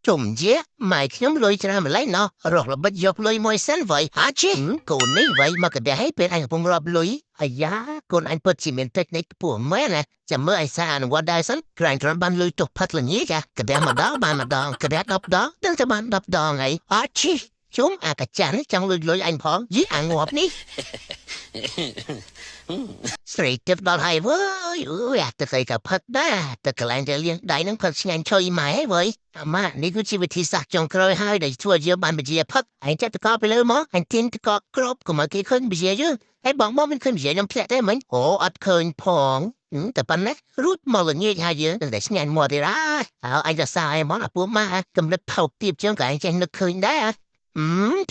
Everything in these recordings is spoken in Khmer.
chùm dế, mày nhóm lôi cho ra mà lấy nó, rồi là bắt dọc lôi môi xanh vậy, hả chứ? Cô ní vậy mà cái đấy bên anh không rộp lôi. Ai da, con anh bật chỉ mình technique của mẹ nè, chả mơ anh xa anh qua đài sẵn, ràng cho bạn lôi tục phát là nhí cả, cái đấy mà đó, bạn mà đòn, cái đấy đập đó, đừng cho bạn đập đòn ấy, hả chứ? Chúng cái chán trong lôi anh phó, dí ngọp ní. Straight tiếp đòn hay với, tôi thấy cả phát đá, tôi cả lại liên đại năng phát nhanh chơi mãi với. Mà, ní cứ chỉ vì thị sắc trong cơ hai để chua dưa bạn bị dìa phát, anh chắc tôi có bị lưu mó, anh tin tôi có crop của mọi cái khuyên bị dìa chứ. Ai bọn mô mình khuyên bị dìa trong plẹt đấy mình. Ồ, ớt khuyên phong.แต่ปันนะรูดมาเลยเนี่ยฮะเยอะแต่ฉันยังมัวดีละไอ้จะสายมอนะปุ๊บมากำลังเผาตีบจังไก่จะนึกคืนได้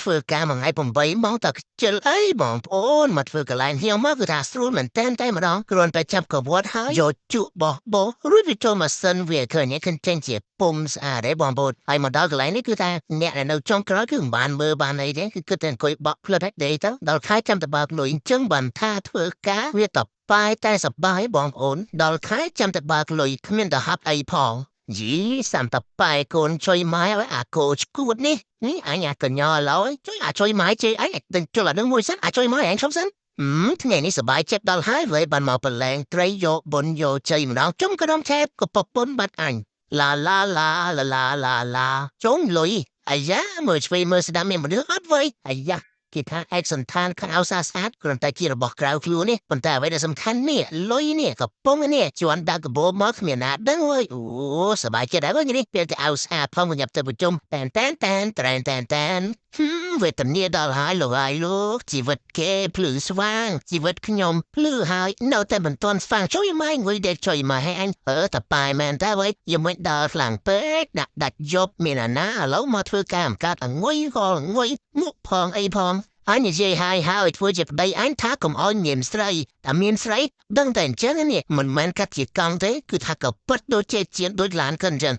ធ្វើការមួយថ្ងៃ8ម៉ោងតើខ្ជិលអីបងប្អូនមកធ្វើកន្លែងហៀវមកគឺថាស្រួលមែនតែម្ដងគ្រាន់តែចាប់កវត្តហើយយកជក់បោះរួចវាចូលម៉ាស៊ីនវាឃើញឃើញជាពុំស្អាតទេបងប្អូនហើយមកដល់កន្លែងនេះគឺថាអ្នកនៅចុងក្រោយគឺមិនបានមើលបានអីទេគឺគិតតែអង្គុយបក់ផ្លិតទេទៅដល់ខែចាំតែបើកលុយអញ្ចឹងបានថាធ្វើការវាតបាយតែសប្បាយបងប្អូនដល់ខែចាំតែបើកលុយគ្មានទៅហាប់អីផងយីសាំតប៉ែកូនជួយម៉ែឲ្យអាកូឈួតនេះអញអាកញ្ញឡោជួយជួយម៉ែជេអញទៅជួយអានឹងមួយសិនជួយម៉ែអញឈប់សិនថ្ងៃនេះសប្បាយចិត្តដល់ហើយវិញបានមកប្រឡែងត្រីយកបុនយកជ័យម្ដងជុំក៏ដំឆែបក៏ប្រពន្ធបាត់អញឡាចុងលុយអាយ៉ាមើលឆ្វេងមើលស្ដាំមានមនុស្សអត់វិញអាយ៉ាគេថាឯកសន្តានខាងអោសាស្អាតគ្រាន់តែជារបស់ក្រៅខ្លួននេះប៉ុន្តែអ្វីដែលសំខាន់នេះលុយនេះកំពុងនេះជន់ដាក់កបោមកគ្មានណាដឹងអើយអូសប្បាយចិត្តហើយនេះពេលទៅអោសាផងញ៉ាប់ទៅប្រជុំតែនវេទនាដល់ហើយលោកជីវិតគេភ្លឺស្វាងជីវិតខ្ញុំភ្លឺហើយនៅតែមិនទាន់ស្វាងជួយម៉ែងុយដែលជួយម៉ែឲ្យអញតប៉ែមែនតែវិញយមិនដល់ខ្លាំងពេកដាក់ដាច់យប់មានអាណាឥឡូវមកធ្វើការអំកាត់ងុយក៏ងុយមុខផងអីផងអញនិយាយហើយធ្វើជាប្តីអញថាកុំអោយញៀមស្រីតែមានស្រីដឹងតែអញ្ចឹងនេះមិនមែនកាត់ជាកង់ទេគឺថាក៏ពិតដូចជាជាដូចឡានកិនអញ្ចឹង